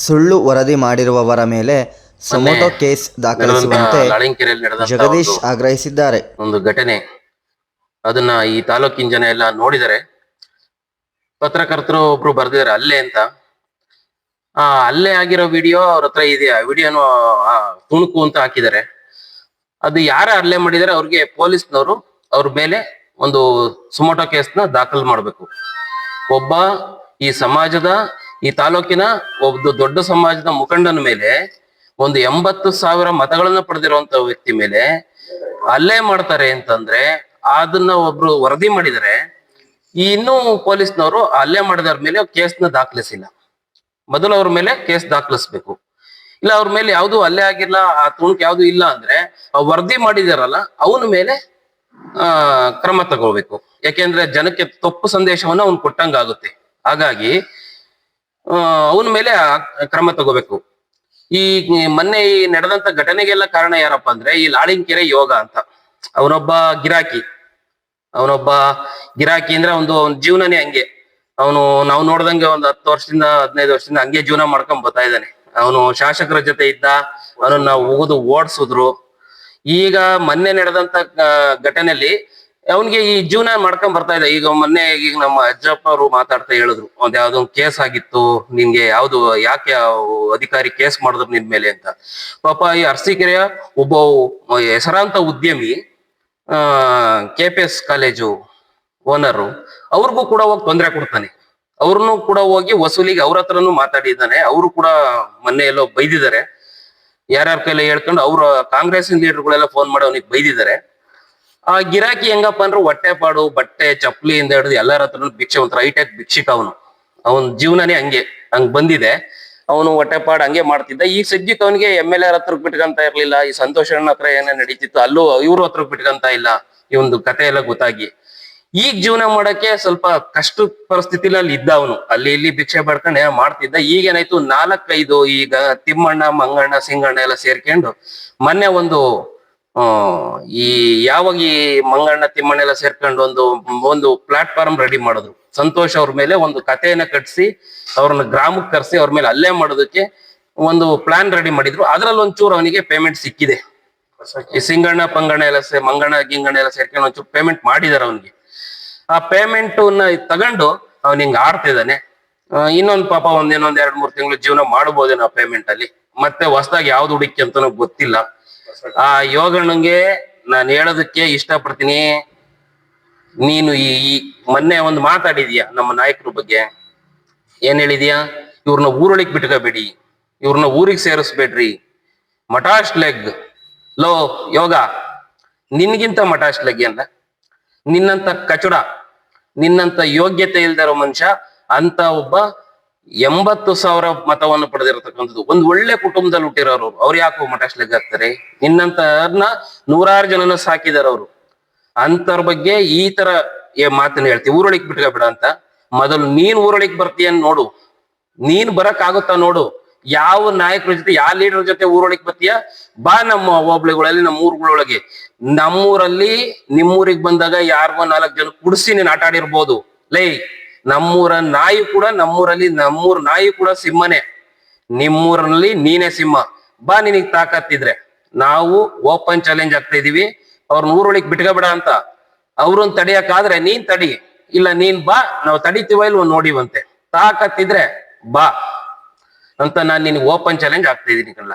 ಸುಳ್ಳು ವರದಿ ಮಾಡಿರುವವರ ಮೇಲೆ ಸುಮೋಟೋ ಕೇಸ್ ದಾಖಲಿಸುವಂತೆ ಲಾಳಿಂಕೆರೆಯಲ್ಲಿ ನಡೆದಂತ ಜಗದೀಶ್ ಆಗ್ರಹಿಸಿದ್ದಾರೆ. ಒಂದು ಘಟನೆ, ಅದನ್ನ ಈ ತಾಲೂಕಿನ ಜನ ಎಲ್ಲ ನೋಡಿದರೆ, ಪತ್ರಕರ್ತರು ಒಬ್ರು ಬರ್ದಿದ್ದಾರೆ ಅಲ್ಲೇ ಅಂತ. ಅಲ್ಲೇ ಆಗಿರೋ ವಿಡಿಯೋ ಅವ್ರ ಹತ್ರ ಇದೆಯಾ? ವಿಡಿಯೋನು ತುಣುಕು ಅಂತ ಹಾಕಿದ್ದಾರೆ. ಅದು ಯಾರ ಹಲ್ಲೆ ಮಾಡಿದರೆ ಅವ್ರಿಗೆ ಪೊಲೀಸ್ನವರು ಅವ್ರ ಮೇಲೆ ಒಂದು ಸುಮೋಟೋ ಕೇಸ್ನ ದಾಖಲು ಮಾಡ್ಬೇಕು. ಒಬ್ಬ ಈ ಸಮಾಜದ, ಈ ತಾಲೂಕಿನ ಒಬ್ಬ ದೊಡ್ಡ ಸಮಾಜದ ಮುಖಂಡನ ಮೇಲೆ, ಒಂದು 80,000 ಮತಗಳನ್ನ ಪಡೆದಿರುವಂತ ವ್ಯಕ್ತಿ ಮೇಲೆ ಹಲ್ಲೆ ಮಾಡ್ತಾರೆ ಅಂತಂದ್ರೆ ಅದನ್ನ ಒಬ್ರು ವರದಿ ಮಾಡಿದರೆ, ಇನ್ನೂ ಪೊಲೀಸ್ನವರು ಹಲ್ಲೆ ಮಾಡಿದವ್ರ ಮೇಲೆ ಕೇಸ್ನ ದಾಖಲಿಸಿಲ್ಲ. ಮೊದಲು ಅವ್ರ ಮೇಲೆ ಕೇಸ್ ದಾಖಲಿಸ್ಬೇಕು. ಇಲ್ಲ ಅವ್ರ ಮೇಲೆ ಯಾವ್ದು ಹಲ್ಲೆ ಆಗಿಲ್ಲ, ಆ ತುಣುಕು ಯಾವ್ದು ಇಲ್ಲ ಅಂದ್ರೆ ವರದಿ ಮಾಡಿದಾರಲ್ಲ ಅವನ ಮೇಲೆ ಕ್ರಮ ತಗೋಬೇಕು. ಯಾಕೆಂದ್ರೆ ಜನಕ್ಕೆ ತಪ್ಪು ಸಂದೇಶವನ್ನ ಅವ್ನು ಕೊಟ್ಟಂಗಾಗುತ್ತೆ. ಹಾಗಾಗಿ ಅವನ ಮೇಲೆ ಕ್ರಮ ತಗೋಬೇಕು. ಈ ಮೊನ್ನೆ ಈ ನಡೆದಂತ ಘಟನೆಗೆಲ್ಲ ಕಾರಣ ಯಾರಪ್ಪ ಅಂದ್ರೆ ಈ ಲಾಳಿಂಕೆರೆ ಯೋಗ ಅಂತ. ಅವನೊಬ್ಬ ಗಿರಾಕಿ ಅಂದ್ರೆ ಒಂದು ಜೀವನನೇ ಹಂಗೆ. ಅವನು ನಾವು ನೋಡ್ದಂಗೆ ಒಂದು 10 ವರ್ಷದಿಂದ 15 ವರ್ಷದಿಂದ ಹಂಗೆ ಜೀವನ ಮಾಡ್ಕೊಂಡ್ ಬರ್ತಾ ಇದ್ದಾನೆ. ಅವನು ಶಾಸಕರ ಜೊತೆ ಇದ್ದ, ಅವನನ್ನ ಉಗಿದು ಓಡಿಸಿದ್ರು. ಈಗ ಮೊನ್ನೆ ನಡೆದಂತ ಘಟನೆಯಲ್ಲಿ ಅವನಿಗೆ ಈ ಜೀವನ ಮಾಡ್ಕೊಂಡ್ ಬರ್ತಾ ಇದೆ. ಈಗ ಮೊನ್ನೆ ಈಗ ನಮ್ಮ ಅಜ್ಜಪ್ಪ ಅವರು ಮಾತಾಡ್ತಾ ಹೇಳಿದ್ರು, ಒಂದ್ ಯಾವ್ದೋ ಒಂದು ಕೇಸ್ ಆಗಿತ್ತು, ನಿನ್ಗೆ ಯಾವ್ದು ಯಾಕೆ ಅಧಿಕಾರಿ ಕೇಸ್ ಮಾಡಿದ್ರು ನಿನ್ ಮೇಲೆ ಅಂತ. ಪಾಪ ಈ ಅರಸೀಕೆರೆಯ ಒಬ್ಬ ಹೆಸರಾಂತ ಉದ್ಯಮಿ, KPS ಕಾಲೇಜು ಓನರು, ಅವ್ರಿಗೂ ಕೂಡ ಹೋಗಿ ತೊಂದರೆ ಕೊಡ್ತಾನೆ. ಅವ್ರನ್ನು ಕೂಡ ಹೋಗಿ ವಸೂಲಿಗೆ ಅವ್ರ ಹತ್ರನು ಮಾತಾಡಿದ್ದಾನೆ. ಅವರು ಕೂಡ ಮೊನ್ನೆ ಎಲ್ಲೋ ಬೈದಿದ್ದಾರೆ. ಯಾರ್ಯಾರ ಕೈಲ ಹೇಳ್ಕೊಂಡು ಅವ್ರ ಕಾಂಗ್ರೆಸ್ ಲೀಡರ್ಗಳೆಲ್ಲ ಫೋನ್ ಮಾಡಿ ಅವನಿಗೆ ಬೈದಿದ್ದಾರೆ. ಆ ಗಿರಾಕಿ ಹೆಂಗಪ್ಪ ಅಂದ್ರೆ ಹೊಟ್ಟೆ ಪಾಡು, ಬಟ್ಟೆ ಚಪ್ಪಲಿಯಿಂದ ಹಿಡಿದು ಎಲ್ಲರ ಹತ್ರ ಭಿಕ್ಷೆ, ಒಂಥರ ಹೈಟೆಕ್ ಭಿಕ್ಷಿಕ ಅವನು. ಅವನ ಜೀವನನೇ ಹಂಗ್ ಬಂದಿದೆ. ಅವನು ಹೊಟ್ಟೆಪಾಡು ಹಂಗೆ ಮಾಡ್ತಿದ್ದ. ಈಗ ಸದ್ಯಕ್ಕೆ ಅವನಿಗೆ MLA ಹತ್ರಕ್ ಬಿಟ್ಕಂತ ಇರ್ಲಿಲ್ಲ. ಈ ಸಂತೋಷ್ ಅಣ್ಣ ಹತ್ರ ಏನೇ ನಡೀತಿತ್ತು ಅಲ್ಲೂ ಇವ್ರ ಹತ್ರಕ್ ಬಿಟ್ಕಂತ ಇಲ್ಲ. ಈ ಒಂದು ಕತೆ ಎಲ್ಲ ಗೊತ್ತಾಗಿ ಈಗ ಜೀವನ ಮಾಡಕ್ಕೆ ಸ್ವಲ್ಪ ಕಷ್ಟ ಪರಿಸ್ಥಿತಿಲಿ ಅಲ್ಲಿ ಇದ್ದ ಅವನು. ಅಲ್ಲಿ ಇಲ್ಲಿ ಭಿಕ್ಷೆ ಪಡ್ಕೊಂಡು ಮಾಡ್ತಿದ್ದ. ಈಗೇನಾಯ್ತು, 4-5 ಈಗ ತಿಮ್ಮಣ್ಣ, ಮಂಗಣ್ಣ, ಸಿಂಗಣ್ಣ ಎಲ್ಲ ಸೇರ್ಕೊಂಡು ಮೊನ್ನೆ ಒಂದು ಈ ಯಾವಾಗ ಈ ಮಂಗಣ್ಣ ತಿಮ್ಮಣ್ಣ ಎಲ್ಲ ಸೇರ್ಕೊಂಡು ಒಂದು ಪ್ಲಾಟ್ಫಾರ್ಮ್ ರೆಡಿ ಮಾಡಿದ್ರು. ಸಂತೋಷ್ ಅವ್ರ ಮೇಲೆ ಒಂದು ಕಥೆಯನ್ನ ಕಟ್ಟಿಸಿ ಅವ್ರನ್ನ ಗ್ರಾಮಕ್ಕೆ ಕರೆಸಿ ಅವ್ರ ಮೇಲೆ ಹಲ್ಲೆ ಮಾಡೋದಕ್ಕೆ ಒಂದು ಪ್ಲಾನ್ ರೆಡಿ ಮಾಡಿದ್ರು. ಅದ್ರಲ್ಲಿ ಒಂಚೂರು ಅವನಿಗೆ ಪೇಮೆಂಟ್ ಸಿಕ್ಕಿದೆ. ಈ ಸಿಂಗಣ್ಣ ಪಂಗಣ್ಣ ಎಲ್ಲ ಮಂಗಣ್ಣ ಗಿಂಗಣ್ಣ ಎಲ್ಲ ಸೇರ್ಕೊಂಡು ಒಂಚೂರು ಪೇಮೆಂಟ್ ಮಾಡಿದಾರೆ ಅವನಿಗೆ. ಆ ಪೇಮೆಂಟ್ ತಗೊಂಡು ಅವ್ನ ಹಿಂಗ್ ಆಡ್ತಿದ್ದಾನೆ. ಇನ್ನೊಂದ್ ಪಾಪ ಇನ್ನೊಂದ್ 2-3 ತಿಂಗಳು ಜೀವನ ಮಾಡಬಹುದೇನೋ ಆ ಪೇಮೆಂಟ್ ಅಲ್ಲಿ. ಮತ್ತೆ ಹೊಸದಾಗಿ ಯಾವ್ದು ಹುಡುಕಿ ಅಂತ ಗೊತ್ತಿಲ್ಲ. ಆ ಯೋಗಣ್ಣಂಗೆ ನಾನು ಹೇಳೋದಕ್ಕೆ ಇಷ್ಟಪಡ್ತೀನಿ, ನೀನು ಈ ಮೊನ್ನೆ ಒಂದು ಮಾತಾಡಿದ್ಯಾ ನಮ್ಮ ನಾಯಕರ ಬಗ್ಗೆ. ಏನ್ ಹೇಳಿದ್ಯಾ? ಇವ್ರನ್ನ ಊರೊಳಗ್ ಬಿಟ್ಕೋಬೇಡಿ, ಇವ್ರನ್ನ ಊರಿಗೆ ಸೇರಿಸ್ಬೇಡ್ರಿ, ಮಟಾಶ್ ಲೆಗ್. ಲೋ ಯೋಗ, ನಿನ್ಗಿಂತ ಮಟಾಶ್ ಲೆಗ್ ಅಲ್ಲ. ನಿನ್ನಂತ ಕಚಡ, ನಿನ್ನಂತ ಯೋಗ್ಯತೆ ಇಲ್ದಿರೋ ಮನುಷ್ಯ ಅಂತ ಒಬ್ಬ 80,000 ಮತವನ್ನು ಪಡೆದಿರತಕ್ಕಂಥದ್ದು ಒಂದು ಒಳ್ಳೆ ಕುಟುಂಬದಲ್ಲಿ ಹುಟ್ಟಿರೋರು ಅವ್ರು ಯಾಕೋ ಮಟಾಶ್ ಲೆಗ್ ಆಗ್ತಾರೆ? ನಿನ್ನಂತರ್ನ 100 ಜನನ ಸಾಕಿದಾರ ಅವರು. ಅಂತವ್ರ ಬಗ್ಗೆ ಈ ತರ ಮಾತನ್ನ ಹೇಳ್ತೀವಿ, ಊರೊಳಗ್ ಬಿಟ್ಕೋಬೇಡ ಅಂತ. ಮೊದಲು ನೀನ್ ಊರೊಳಗ್ ಬರ್ತೀಯನ್ ನೋಡು. ನೀನ್ ಬರಕ್ ಆಗುತ್ತಾ ನೋಡು. ಯಾವ ನಾಯಕರ ಜೊತೆ, ಯಾವ ಲೀಡರ್ ಜೊತೆ ಊರೊಳಗ್ ಬರ್ತೀಯ ಬಾ. ನಮ್ಮ ಹೋಬಳಿಗಳಲ್ಲಿ, ನಮ್ಮ ಊರುಗಳೊಳಗೆ, ನಮ್ಮೂರಲ್ಲಿ ನಿಮ್ಮೂರಿಗೆ ಬಂದಾಗ ಯಾರಿಗೋ 4 ಜನ ಕುಡಿಸಿ ನೀನ್ ಆಟ ಆಡಿರ್ಬೋದು. ಲೈ, ನಮ್ಮೂರ ನಾಯಿ ಕೂಡ, ನಮ್ಮೂರ ನಾಯಿ ಕೂಡ ಸಿಂಹನೇ. ನಿಮ್ಮೂರಲ್ಲಿ ನೀನೇ ಸಿಂಹ. ಬಾ, ನಿನಗ್ ತಾಕತ್ತಿದ್ರೆ. ನಾವು ಓಪನ್ ಚಾಲೆಂಜ್ ಆಗ್ತಾ ಇದೀವಿ, ಅವ್ರನ್ನ ಊರೊಳಗ್ ಬಿಟ್ಕೋಬೇಡ ಅಂತ. ಅವ್ರನ್ನ ತಡಿಯಕ್ಕಾದ್ರೆ ನೀನ್ ತಡಿ, ಇಲ್ಲ ನೀನ್ ಬಾ, ನಾವು ತಡಿತೀವ ಇಲ್ವ ನೋಡಿವಂತೆ. ತಾಕತ್ತಿದ್ರೆ ಬಾ ಅಂತ ನಾನು ನಿನ್ಗೆ ಓಪನ್ ಚಾಲೆಂಜ್ ಆಗ್ತಾ ಇದೀನಿ ಕಣ್ಣ.